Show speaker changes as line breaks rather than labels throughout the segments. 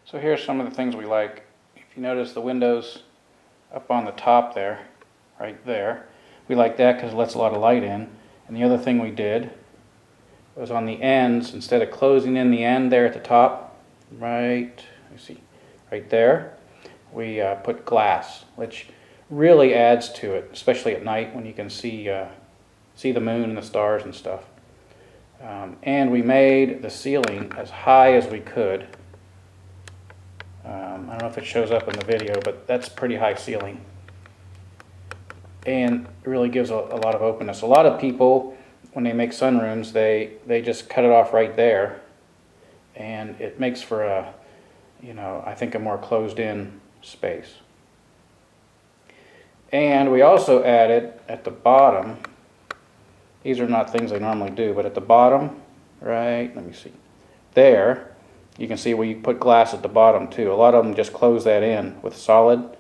So here's some of the things we like. If you notice the windows up on the top there, right there, we like that because it lets a lot of light in. And the other thing we did was on the ends, instead of closing in the end there at the top, right there, we put glass, which really adds to it, especially at night when you can see the moon and the stars and stuff. And we made the ceiling as high as we could. I don't know if it shows up in the video, but that's pretty high ceiling. And it really gives a lot of openness. A lot of people, when they make sunrooms, they just cut it off right there. And it makes for a, I think a more closed-in space. And we also added at the bottom, these are not things I normally do, but at the bottom, right, let me see, there, you can see where you put glass at the bottom too. A lot of them just close that in with solid,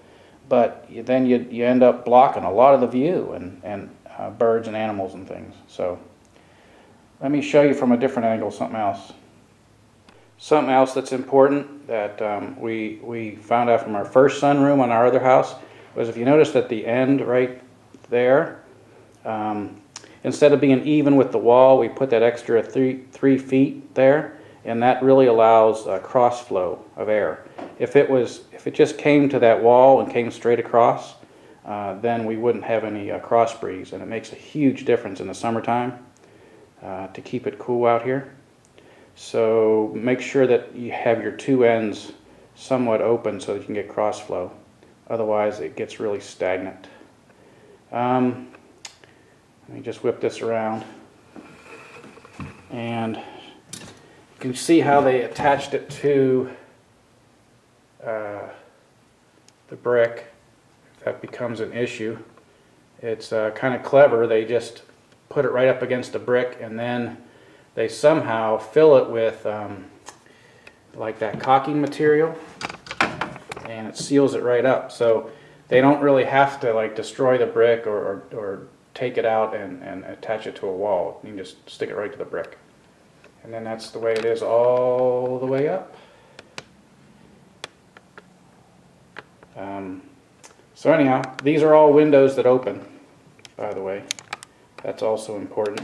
but then you end up blocking a lot of the view and birds and animals and things. So let me show you from a different angle something else. Something else that's important that we found out from our first sunroom on our other house was, if you notice at the end right there, instead of being even with the wall, we put that extra 3 feet there, and that really allows a cross flow of air. If it just came to that wall and came straight across, then we wouldn't have any cross breeze, and it makes a huge difference in the summertime to keep it cool out here. So make sure that you have your two ends somewhat open so that you can get cross flow. Otherwise it gets really stagnant. Let me just whip this around, and you can see how they attached it to the brick, if that becomes an issue. It's kind of clever. They just put it right up against the brick, and then they somehow fill it with like that caulking material, and it seals it right up. So they don't really have to like destroy the brick or take it out and attach it to a wall. You can just stick it right to the brick. And then that's the way it is all the way up. So anyhow, these are all windows that open, by the way. That's also important,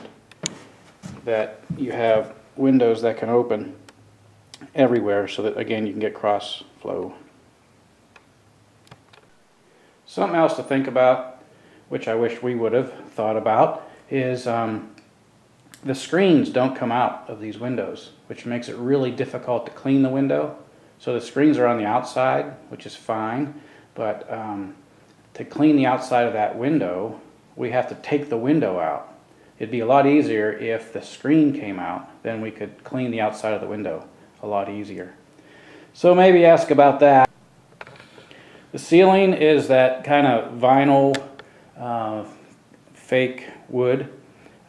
that you have windows that can open everywhere so that, again, you can get cross flow. Something else to think about, which I wish we would have thought about, is the screens don't come out of these windows, which makes it really difficult to clean the window. So the screens are on the outside, which is fine, but to clean the outside of that window, we have to take the window out. It'd be a lot easier if the screen came out, then we could clean the outside of the window a lot easier. So maybe ask about that. The ceiling is that kind of vinyl fake wood.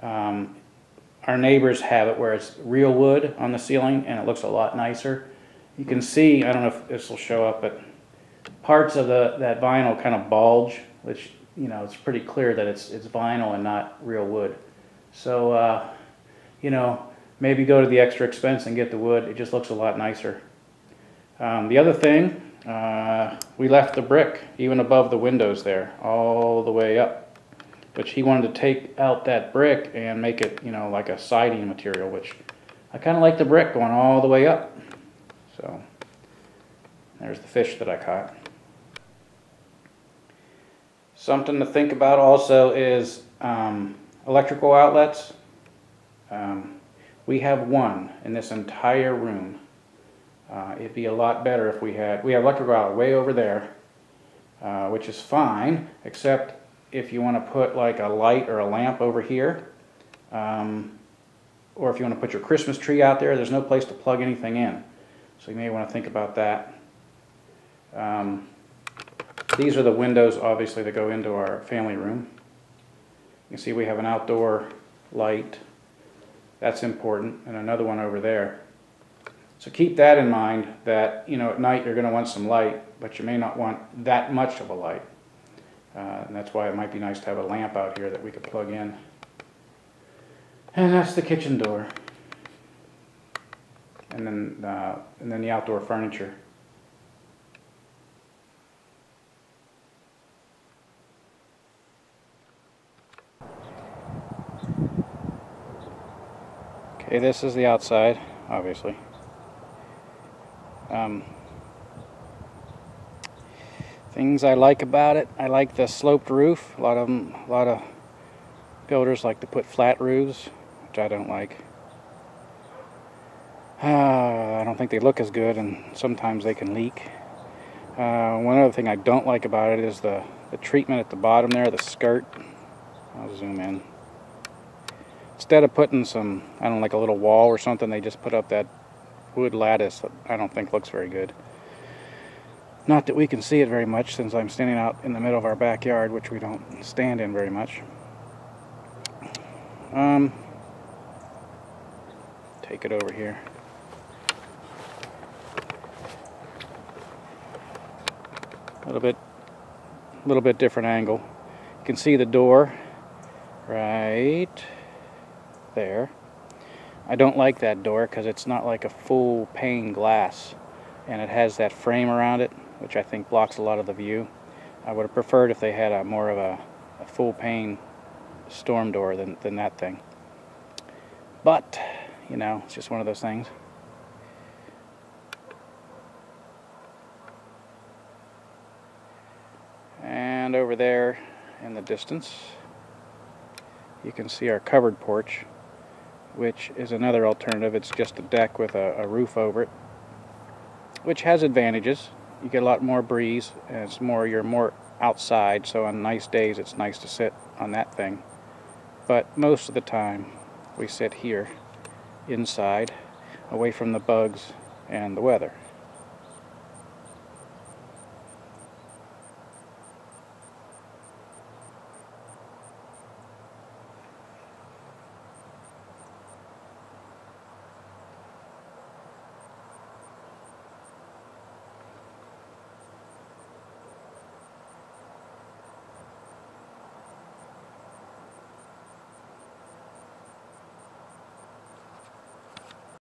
Our neighbors have it where it's real wood on the ceiling, and it looks a lot nicer. You can see, I don't know if this will show up, but parts of that vinyl kind of bulge, which, it's pretty clear that it's vinyl and not real wood. So, maybe go to the extra expense and get the wood. It just looks a lot nicer. The other thing, we left the brick even above the windows there, all the way up. Which he wanted to take out that brick and make it, like a siding material, which I kind of like the brick going all the way up. So, there's the fish that I caught. Something to think about also is electrical outlets. We have one in this entire room. It'd be a lot better if we have electrical outlet way over there, which is fine, except if you want to put like a light or a lamp over here, or if you want to put your Christmas tree out there, there's no place to plug anything in. So you may want to think about that. These are the windows, obviously, that go into our family room. You can see we have an outdoor light. That's important, and another one over there. So keep that in mind, that at night you're going to want some light, but you may not want that much of a light. And that's why it might be nice to have a lamp out here that we could plug in. And that's the kitchen door. And then the outdoor furniture. Okay, this is the outside, obviously. Things I like about it, I like the sloped roof. A lot of builders like to put flat roofs, which I don't like. I don't think they look as good, and sometimes they can leak. One other thing I don't like about it is the treatment at the bottom there, the skirt. I'll zoom in. Instead of putting some, I don't know, like a little wall or something, they just put up that wood lattice that I don't think looks very good. Not that we can see it very much, since I'm standing out in the middle of our backyard, which we don't stand in very much. Take it over here. A little bit different angle. You can see the door right there. I don't like that door because it's not like a full pane glass, and it has that frame around it, which I think blocks a lot of the view. I would have preferred if they had a more of a full pane storm door than that thing. But, you know, it's just one of those things. And over there in the distance, you can see our covered porch, which is another alternative. It's just a deck with a roof over it, which has advantages. You get a lot more breeze, and you're more outside, so on nice days it's nice to sit on that thing. But most of the time we sit here inside, away from the bugs and the weather.